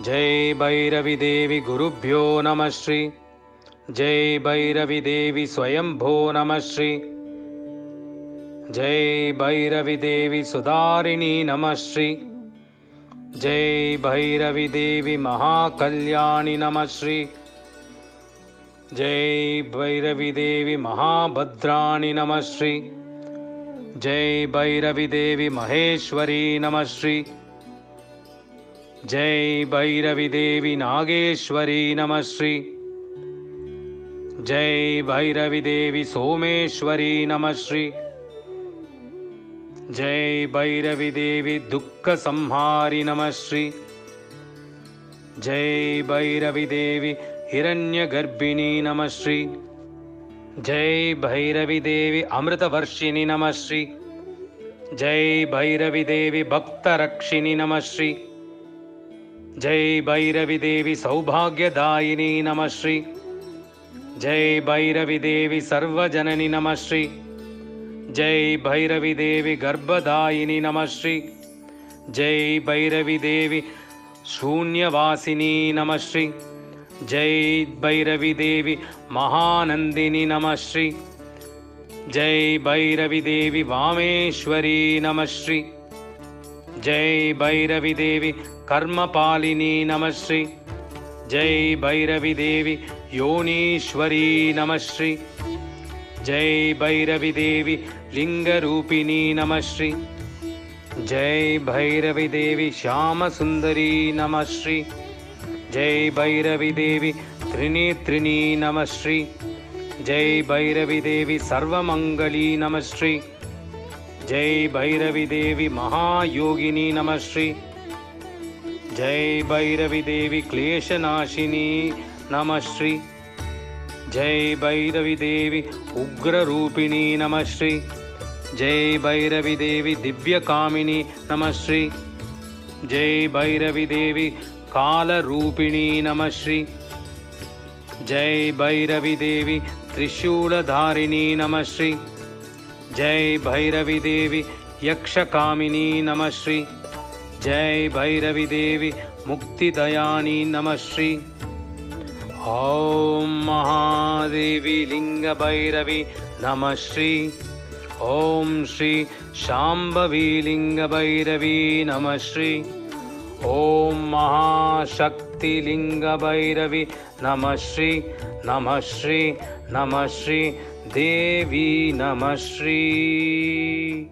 जय भैरवी देवी गुरुभ्यो नमः श्री। जय भैरवी देवी स्वयंभो नमः श्री। जय भैरवी देवी सुधारिणी नमः श्री। जय भैरवी देवी महाकल्याणी नमः श्री। जय भैरवी देवी महाभद्राणी नमः श्री। जय भैरवी देवी महेश्वरी नमः श्री। जय भैरवी देवी नागेश्वरी नमः श्री। जय भैरवी देवी सोमेश्वरी नमः श्री। जय भैरवी देवी दुःख संहारी नमः श्री। जय भैरवी देवी हिरण्यगर्भिणी नमः श्री। जय भैरवी देवी अमृतवर्षिणी नमः श्री। जय भैरवी देवी भक्तरक्षिणी नमः श्री। जय भैरवी देवी सौभाग्यदायिनी नमः श्री। जय भैरवी देवी सर्वजननी नमः श्री। जय भैरवी देवी गर्भदायिनी नमः श्री। जय भैरवी देवी शून्यवासिनी नमः श्री। जय भैरवी देवी महानंदिनी नमः श्री। जय भैरवी देवी वामेश्वरी नमः श्री। जय भैरवी देवी कर्मपालिनी नमः श्री। जय भैरवी देवी योनीश्वरी नमः श्री। जय भैरवी देवी लिंगरूपिणी नमः श्री। जय भैरवी देवी श्यामसुंदरी नमः श्री। जय भैरवी देवी त्रिनेत्रिणी नमः श्री। जय भैरवी देवी सर्वमंगली नमः श्री। जय भैरवी देवी महायोगिनी नमः श्री। जय भैरवी देवी क्लेशनाशिनी नमः श्री। जय भैरवी देवी उग्ररूपिणी नमः श्री। जय भैरवी देवी दिव्यकामिनी नमः श्री। जय भैरवी देवी कालरूपिणी नमः श्री। जय भैरवी देवी त्रिशूलधारिणी नमः श्री। जय भैरवी देवी यक्षकामिनी नमः श्री। जय भैरवी देवी मुक्तिदयानी नमः श्री। ओम महादेवी लिंग भैरवी नमः श्री। ओम श्री शांभवी लिंग भैरवी नमः श्री। ओम महाशक्ति लिंग भैरवी नमः श्री। नमः श्री नमः श्री देवी नमः श्री।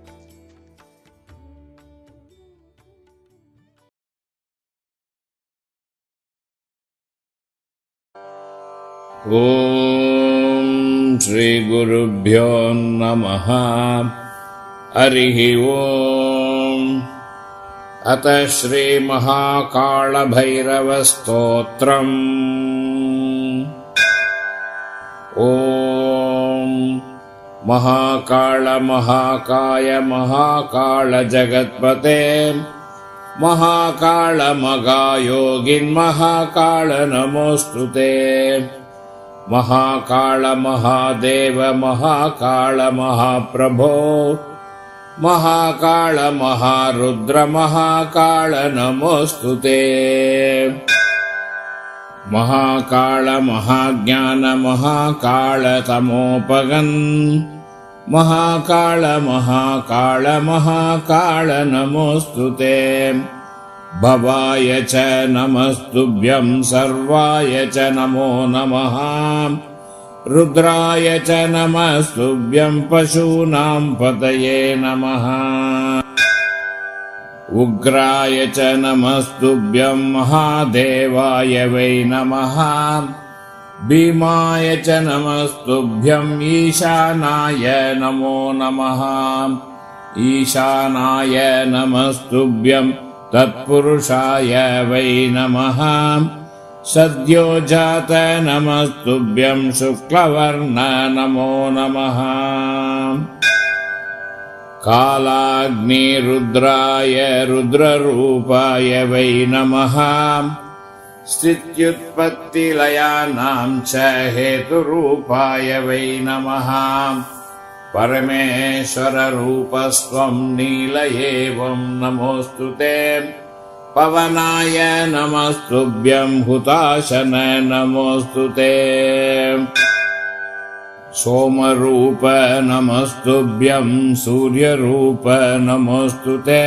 ओम श्री गुरुभ्यो नमः। हरिः ओम। अत श्री महाकाल भैरव स्तोत्रम्। ओम महाकाल महाकाय महाकाल जगत्पते महाकाल मगायोगिन् महाकाल नमोस्तुते। महाकाल महादेव महाकाल महाप्रभो महाकाल महारुद्र महाकाल नमोस्तुते। महाकाल महाज्ञान महाकाल तमोपगन् महाकाल महाकाल महाकाल नमोस्तुते। भवाय च नमस्तुभ्यं सर्वाय च नमो नमः। रुद्राय च नमस्तुभ्यं पशूनां पतये नमः। उग्राय च नमस्तुभ्यं महादेवाय वै नमः। भीमाय च नमस्तुभ्यं ईशानाय नमो नमः। ईशानाय नमस्तुभ्यं तत्पुरुषाय वै नमः। सद्योजात नमस्तुभ्यं शुक्लवर्ण नमो नमः। कालाग्निरुद्राय रुद्ररूपाय वै नमः। स्थित्युत्पत्तिलयानां च हेतुरूपाय वै नमः। परमेश्वर रूपस्त्वं नील एवं नमोस्तुते। पवनाय नमस्तुभ्यं हुताशन नमोऽस्तु ते सोमरूप नमस्तुभ्यं सूर्यरूप नमोऽस्तु ते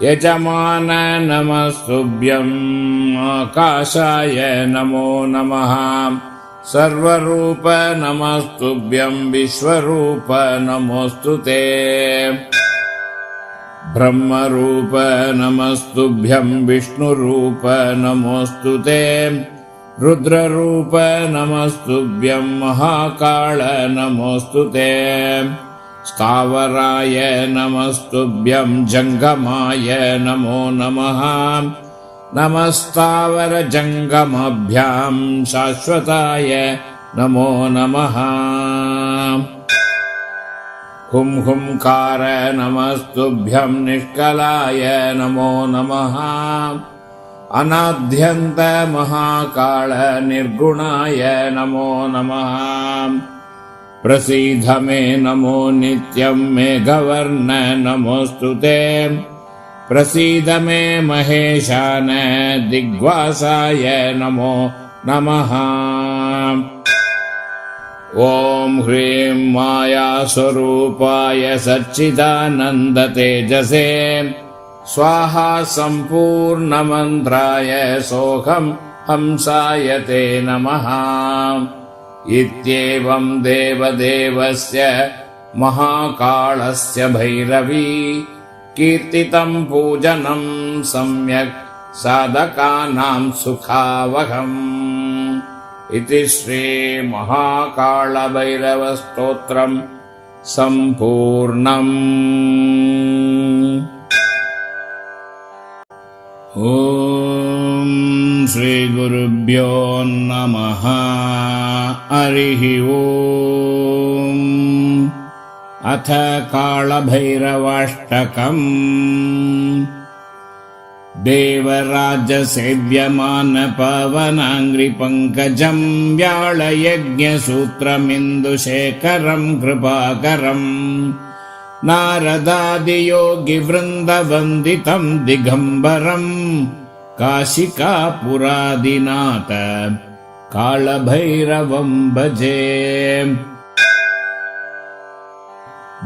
यजमान नमस्तुभ्यं आकाशाय नमो नमः सर्वरूप नमस्तुभ्यं विश्वरूप नमोऽस्तु ते ब्रह्मरूप नमस्तुभ्यं विष्णुरूप नमोऽस्तु ते रुद्ररूप नमस्तुभ्यं महाकाल नमोऽस्तु ते स्थावराय नमस्तुभ्यं जंगमाय नमो नमः नमस्तावर जंगमाभ्यां शाश्वताय नमो नमः हुं हुंकार नमस्तुभ्यं निष्कलाय नमो नमः अनाद्यन्त महाकाल निर्गुणाय नमो नमः प्रसीद मे नमो नित्यं मेघवर्ण नमोऽस्तु ते प्रसीद मे महेशान दिग्वासाय नमो नमः ॐ ह्रीं मायास्वरूपाय सच्चिदानन्द तेजसे स्वाहा सम्पूर्णमन्त्राय सोऽहं हंसाय ते नमः इत्येवं देवदेवस्य महाकालस्य भैरवी कीर्तितं पूजनं सम्यक् साधकानां सुखावहम् इति श्री महाकालभैरवस्तोत्रं सम्पूर्णम् ॐ श्रीगुरुभ्यो नमः हरिः ॐ अथ कालभैरवाष्टकम् देवराजसेव्यमान पवनाङ्घ्रिपङ्कजं व्याळयज्ञसूत्रमिन्दुशेखरं कृपाकरम् नारदादियोगिवृन्दवन्दितं दिगम्बरं काशिकापुरादिनाथ कालभैरवं भजे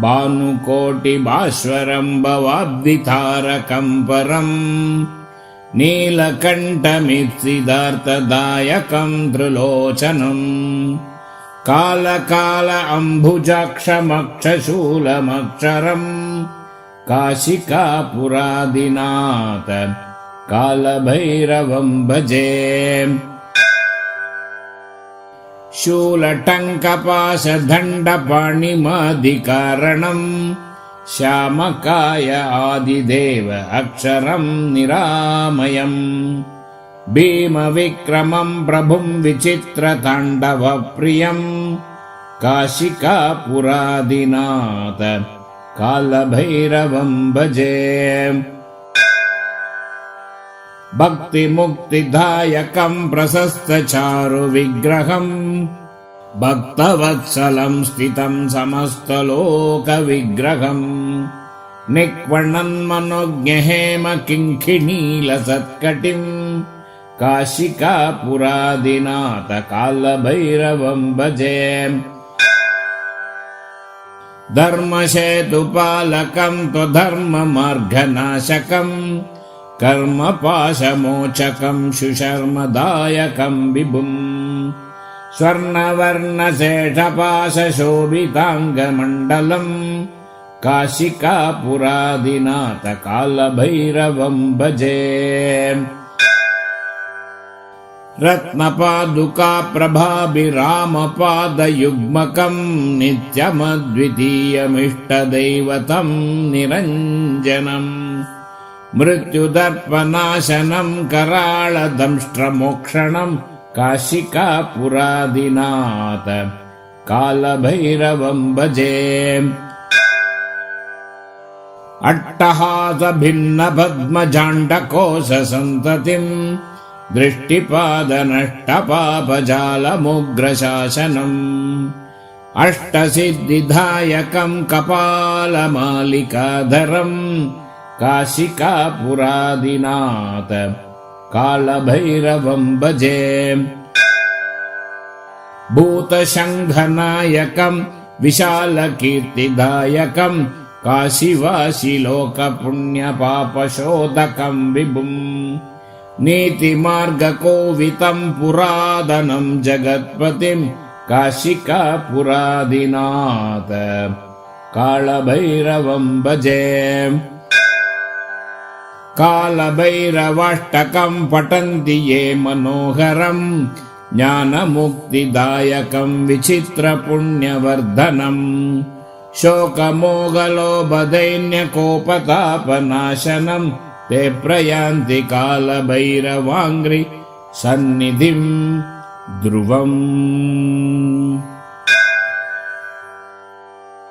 भानुकोटिभास्वरं भवाब्धितारकं परं नीलकण्ठमित्सिदार्थदायकं त्रिलोचनं कालकाल अम्बुजाक्षमक्षशूलमक्षरं काशिकापुरादिनाथ कालभैरवं भजे शूलटङ्कपाशदण्डपाणिमादिकारणं श्यामकाय आदिदेव अक्षरं निरामयम् भीमविक्रमं प्रभुं विचित्रताण्डवप्रियं काशिकापुरादिनाथ कालभैरवं भजे भक्तिमुक्तिदायकं प्रशस्तचारुविग्रहं भक्तवत्सलं स्थितं समस्तलोकविग्रहं निक्वणन्मनोज्ञहेम किङ्किणीलसत्कटिं काशिकापुरादिनाथ कालभैरवं भजे धर्मसेतुपालकं त्वधर्ममार्गनाशकं कर्मपाशमोचकं सुशर्मदायकं विभुं स्वर्णवर्णशेषपाशशोभिताङ्गमण्डलं काशिकापुरादिनाथ कालभैरवं भजे रत्नपादुकाप्रभाभिरामपादयुग्मकं नित्यमद्वितीयमिष्टदैवतं निरञ्जनम् मृत्युदर्पनाशनं कराळदंष्ट्रमोक्षणं काशिकापुरादिनाथ कालभैरवं भजे अट्टहासभिन्नपद्मजाण्डकोशसन्ततिं दृष्टिपादनष्टपापजालमुग्रशासनम् अष्टसिद्धिदायकं कपालमालिकाधरम् काशिकापुरादिनाथ कालभैरवं भजे भूतशङ्खनायकं विशालकीर्तिदायकं काशीवासिलोकपुण्यपापशोधकं विभुम् नीतिमार्गकोवितं पुरातनं जगत्पतिं काशिकापुरादिनाथ कालभैरवं भजे कालभैरवाष्टकं पठन्ति ये मनोहरं ज्ञानमुक्तिदायकं विचित्रपुण्यवर्धनम् शोकमोगलोभदैन्यकोपतापनाशनं ते प्रयान्ति कालभैरवाङ्घ्रि सन्निधिं ध्रुवम्।